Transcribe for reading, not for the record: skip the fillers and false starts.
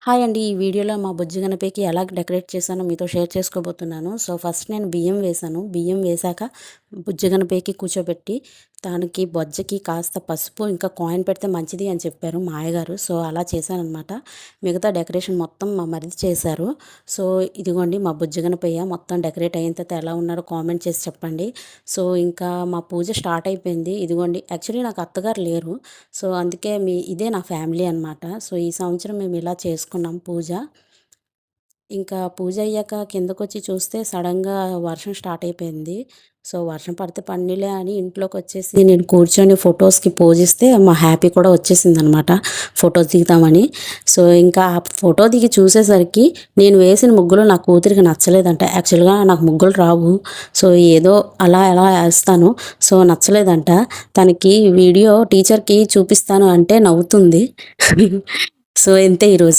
Hi అండి. ఈ వీడియోలో మా బుజ్జి గణపయ్యకి ఎలా డెకరేట్ చేశానో మీతో షేర్ చేసుకోబోతున్నాను. సో, ఫస్ట్ నేను బియ్యం వేశాను. బియ్యం వేశాక బుజ్జి గణపయ్యకి కూర్చోబెట్టి, దానికి బొజ్జకి కాస్త పసుపు, ఇంకా కాయిన్ పెడితే మంచిది అని చెప్పారు మా అయ్యగారు. సో, అలా చేశాననమాట. మిగతా డెకరేషన్ మొత్తం మా మరిది చేశారు. సో, ఇదిగోండి మా బుజ్జి గణపయ్య మొత్తం డెకరేట్ అయిన తర్వాత ఎలా ఉన్నారో కామెంట్ చేసి చెప్పండి. సో, ఇంకా మా పూజ స్టార్ట్ అయిపోయింది. ఇదిగోండి యాక్చువల్లీ నాకు అత్తగారు లేరు. సో, అందుకే ఇదే నా ఫ్యామిలీ అనమాట. సో, ఈ సంవత్సరం మేము ఇలా చేసుకున్నాం పూజ. ఇంకా పూజ అయ్యాక కిందకొచ్చి చూస్తే సడెన్‌గా వర్షం స్టార్ట్ అయిపోయింది. సో, వర్షం పడితే పడనీలే అని ఇంట్లోకొచ్చేసి నేను కూర్చొని ఫొటోస్‌కి పోజ్ ఇస్తే మా హ్యాపీ కూడా వచ్చేసిందనమాట ఫోటోస్ దిగుతామని. సో, ఇంకా ఆ ఫోటో దిగి చూసేసరికి నేను వేసిన ముగ్గులు నా కూతురికి నచ్చలేదంట. యాక్చువల్‌గా నాకు ముగ్గులు రావు. సో, ఏదో అలా అలా ఏస్తాను. సో, నచ్చలేదంట. తనకి వీడియో టీచర్‌కి చూపిస్తాను అంటే నవ్వుతుంది. సో, ఇంతే ఈరోజు